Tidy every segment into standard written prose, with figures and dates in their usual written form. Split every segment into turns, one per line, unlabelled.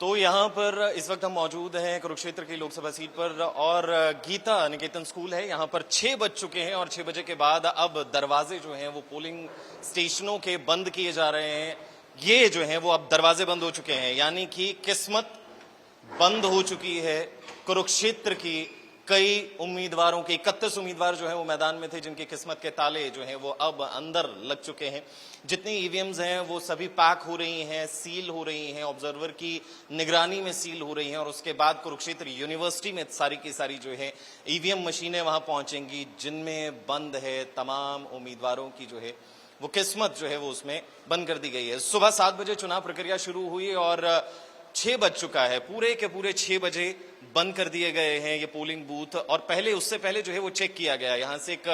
तो यहाँ पर इस वक्त हम मौजूद हैं कुरुक्षेत्र की लोकसभा सीट पर और गीता निकेतन स्कूल है। यहाँ पर 6 बज चुके हैं और 6 बजे के बाद अब दरवाजे जो हैं वो पोलिंग स्टेशनों के बंद किए जा रहे हैं। ये जो हैं वो अब दरवाजे बंद हो चुके हैं, यानी कि किस्मत बंद हो चुकी है कुरुक्षेत्र की। कई उम्मीदवारों के 31 उम्मीदवार जो है वो मैदान में थे, जिनकी किस्मत के ताले जो हैं वो अब अंदर लग चुके हैं। जितनी ईवीएम्स हैं वो सभी पैक हो रही हैं, सील हो रही हैं, ऑब्जर्वर की निगरानी में सील हो रही हैं और उसके बाद कुरुक्षेत्र यूनिवर्सिटी में सारी की सारी जो है ईवीएम मशीनें वहां पहुंचेंगी, जिनमें बंद है तमाम उम्मीदवारों की जो है वो किस्मत जो है वो उसमें बंद कर दी गई है। सुबह 7 बजे चुनाव प्रक्रिया शुरू हुई और 6 बज चुका है, पूरे के पूरे 6 बजे बंद कर दिए गए हैं ये पोलिंग बूथ। और उससे पहले जो है वो चेक किया गया, यहाँ से एक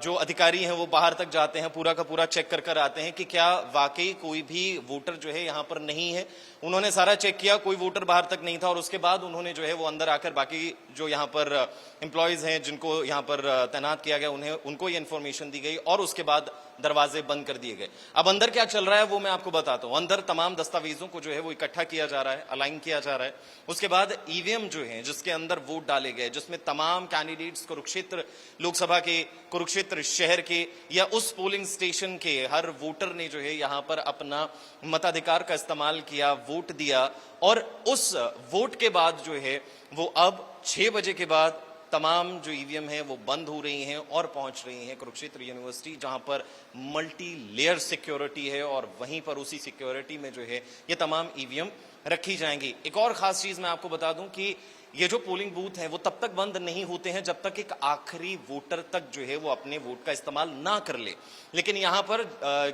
जो अधिकारी हैं वो बाहर तक जाते हैं, पूरा का पूरा चेक कर कर आते हैं कि क्या वाकई कोई भी वोटर जो है यहाँ पर नहीं है। उन्होंने सारा चेक किया, कोई वोटर बाहर तक नहीं था और उसके बाद उन्होंने जो है वो अंदर आकर बाकी जो यहाँ पर एम्प्लॉयज हैं जिनको यहाँ पर तैनात किया गया उनको ये इन्फॉर्मेशन दी गई और उसके बाद दरवाजे बंद कर दिए गए। अब अंदर क्या चल रहा है वो मैं आपको बताता हूं। अंदर तमाम दस्तावेजों को जो है वो इकट्ठा किया जा रहा है, अलाइन किया जा रहा है। उसके बाद ईवीएम जो है जिसके अंदर वोट डाले गए, जिसमें तमाम कैंडिडेट्स कुरुक्षेत्र लोकसभा के, कुरुक्षेत्र शहर के या उस पोलिंग स्टेशन के हर वोटर ने जो है यहाँ पर अपना मताधिकार का इस्तेमाल किया, वोट दिया। और उस वोट के बाद जो है वो अब 6 बजे के बाद तमाम जो ईवीएम है वो बंद हो रही हैं और पहुंच रही हैं कुरुक्षेत्र यूनिवर्सिटी, जहां पर मल्टी लेयर सिक्योरिटी है और वहीं पर उसी सिक्योरिटी में जो है ये तमाम ईवीएम रखी जाएंगी। एक और खास चीज मैं आपको बता दूं कि ये जो पोलिंग बूथ हैं वो तब तक बंद नहीं होते हैं जब तक एक आखिरी वोटर तक जो है वो अपने वोट का इस्तेमाल ना कर ले। लेकिन यहाँ पर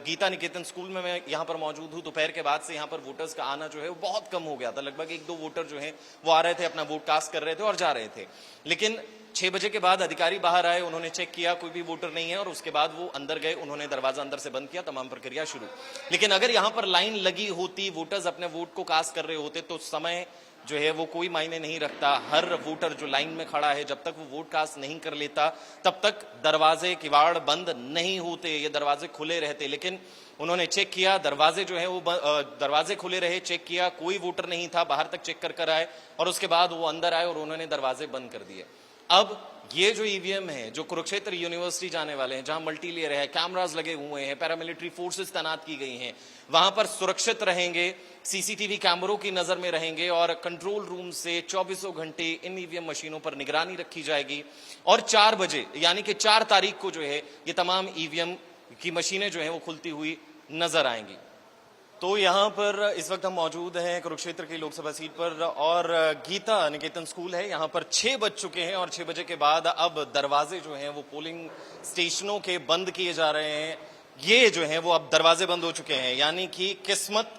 गीता निकेतन स्कूल में मैं यहाँ पर मौजूद हूँ। दोपहर के बाद से यहाँ पर वोटर्स का आना जो है वो बहुत कम हो गया था। लगभग 1-2 वोटर जो है वो आ रहे थे, अपना वोट कास्ट कर रहे थे और जा रहे थे। लेकिन 6 बजे के बाद अधिकारी बाहर आए, उन्होंने चेक किया, कोई भी वोटर नहीं है और उसके बाद वो अंदर गए, उन्होंने दरवाजा अंदर से बंद किया, तमाम प्रक्रिया शुरू। लेकिन अगर यहाँ पर लाइन लगी होती, वोटर्स अपने वोट को कास्ट कर रहे होते तो समय जो है वो कोई मायने नहीं रखता। हर वोटर जो लाइन में खड़ा है जब तक वो वोट कास्ट नहीं कर लेता तब तक दरवाजे किवाड़ बंद नहीं होते, ये दरवाजे खुले रहते। लेकिन उन्होंने चेक किया, दरवाजे जो है वो दरवाजे खुले रहे, चेक किया, कोई वोटर नहीं था, बाहर तक चेक कर कर आए और उसके बाद वो अंदर आए और उन्होंने दरवाजे बंद कर दिए। अब ये जो ईवीएम है जो कुरुक्षेत्र यूनिवर्सिटी जाने वाले हैं, जहां मल्टी लेयर है, कैमरास लगे हुए हैं, पैरामिलिट्री फोर्सेस तैनात की गई हैं, वहां पर सुरक्षित रहेंगे, सीसीटीवी कैमरों की नजर में रहेंगे और कंट्रोल रूम से 24 घंटे इन ईवीएम मशीनों पर निगरानी रखी जाएगी। और 4 बजे यानी कि 4 तारीख को जो है ये तमाम ईवीएम की मशीनें जो है वो खुलती हुई नजर आएंगी। तो यहाँ पर इस वक्त हम मौजूद हैं कुरुक्षेत्र की लोकसभा सीट पर और गीता निकेतन स्कूल है। यहाँ पर 6 बज चुके हैं और 6 बजे के बाद अब दरवाजे जो हैं वो पोलिंग स्टेशनों के बंद किए जा रहे हैं। ये जो हैं वो अब दरवाजे बंद हो चुके हैं, यानी कि किस्मत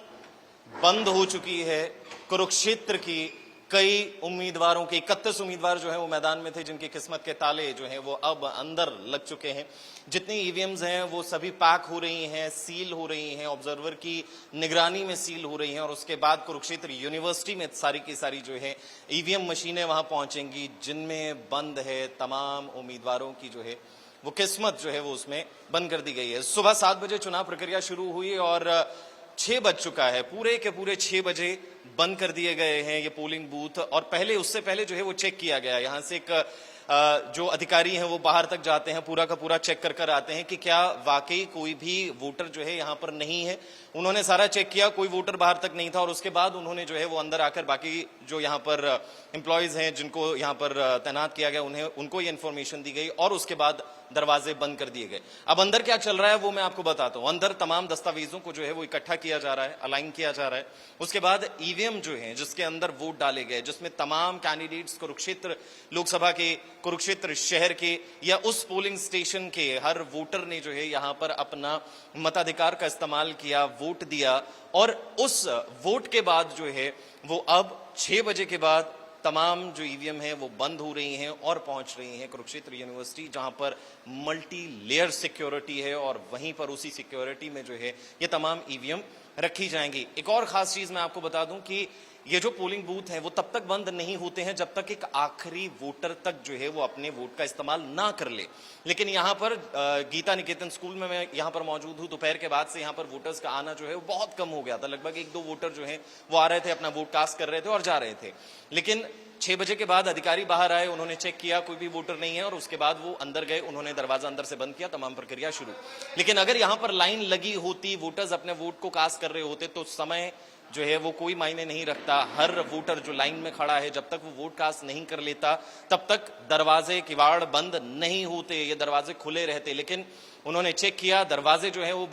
बंद हो चुकी है कुरुक्षेत्र की। कई उम्मीदवारों के 31 उम्मीदवार जो है वो मैदान में थे, जिनकी किस्मत के ताले जो हैं वो अब अंदर लग चुके हैं। जितनी ईवीएम्स हैं वो सभी पैक हो रही हैं, सील हो रही हैं, ऑब्जर्वर की निगरानी में सील हो रही हैं और उसके बाद कुरुक्षेत्र यूनिवर्सिटी में सारी की सारी जो है ईवीएम मशीनें वहां पहुंचेंगी, जिनमें बंद है तमाम उम्मीदवारों की जो है वो किस्मत जो है वो उसमें बंद कर दी गई है। सुबह 7 बजे चुनाव प्रक्रिया शुरू हुई और 6 बज चुका है, पूरे के पूरे 6 बजे बंद कर दिए गए हैं ये पोलिंग बूथ। और उससे पहले जो है वो चेक किया गया, यहाँ से एक जो अधिकारी हैं वो बाहर तक जाते हैं, पूरा का पूरा चेक कर कर आते हैं कि क्या वाकई कोई भी वोटर जो है यहाँ पर नहीं है। उन्होंने सारा चेक किया, कोई वोटर बाहर तक नहीं था और उसके बाद उन्होंने जो है वो अंदर आकर बाकी जो यहाँ पर एम्प्लॉयज हैं जिनको यहाँ पर तैनात किया गया उनको ये इन्फॉर्मेशन दी गई और उसके बाद दरवाजे बंद कर दिए गए। अब अंदर क्या चल रहा है वो मैं आपको बताता हूं। अंदर तमाम दस्तावेजों को जो है वो इकट्ठा किया जा रहा है, अलाइन किया जा रहा है। उसके बाद ईवीएम जो है जिसके अंदर वोट डाले गए, जिसमें तमाम कैंडिडेट्स कुरुक्षेत्र लोकसभा के, कुरुक्षेत्र शहर के या उस पोलिंग स्टेशन के हर वोटर ने जो है यहाँ पर अपना मताधिकार का इस्तेमाल किया, वोट दिया। और उस वोट के बाद जो है वो अब 6 बजे के बाद तमाम जो ईवीएम है वो बंद हो रही हैं और पहुंच रही हैं कुरुक्षेत्र यूनिवर्सिटी, जहां पर मल्टी लेयर सिक्योरिटी है और वहीं पर उसी सिक्योरिटी में जो है ये तमाम ईवीएम रखी जाएंगी। एक और खास चीज मैं आपको बता दूं कि ये जो पोलिंग बूथ हैं वो तब तक बंद नहीं होते हैं जब तक एक आखिरी वोटर तक जो है वो अपने वोट का इस्तेमाल ना कर ले। लेकिन यहाँ पर गीता निकेतन स्कूल में मैं यहाँ पर मौजूद हूँ। दोपहर के बाद से यहाँ पर वोटर्स का आना जो है वो बहुत कम हो गया था। लगभग 1-2 वोटर जो है वो आ रहे थे, अपना वोट कास्ट कर रहे थे और जा रहे थे। लेकिन 6 बजे के बाद अधिकारी बाहर आए, उन्होंने चेक किया कोई भी वोटर नहीं है और उसके बाद वो अंदर गए, उन्होंने दरवाजा अंदर से बंद किया, तमाम प्रक्रिया शुरू। लेकिन अगर यहाँ पर लाइन लगी होती, वोटर्स अपने वोट को कास्ट कर रहे होते, तो समय जो है वो कोई मायने नहीं रखता। हर वोटर जो लाइन में खड़ा है जब तक वो वोट कास्ट नहीं कर लेता तब तक दरवाजे किवाड़ बंद नहीं होते, ये दरवाजे खुले रहते। लेकिन उन्होंने चेक किया, दरवाजे जो है वो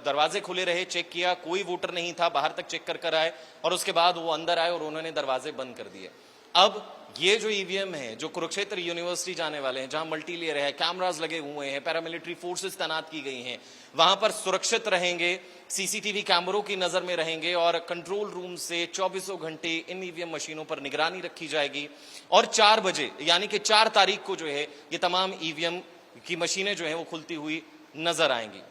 दरवाजे खुले रहे, चेक किया, कोई वोटर नहीं था, बाहर तक चेक कर आए और उसके बाद वो अंदर आए और उन्होंने दरवाजे बंद कर दिए। अब ये जो ईवीएम है जो कुरुक्षेत्र यूनिवर्सिटी जाने वाले हैं, जहां मल्टी लेयर है, कैमरास लगे हुए हैं, पैरामिलिट्री फोर्सेस तैनात की गई हैं, वहां पर सुरक्षित रहेंगे, सीसीटीवी कैमरों की नजर में रहेंगे और कंट्रोल रूम से 24 घंटे इन ईवीएम मशीनों पर निगरानी रखी जाएगी। और 4 बजे यानी कि 4 तारीख को जो है ये तमाम ईवीएम की मशीनें जो है वो खुलती हुई नजर आएंगी।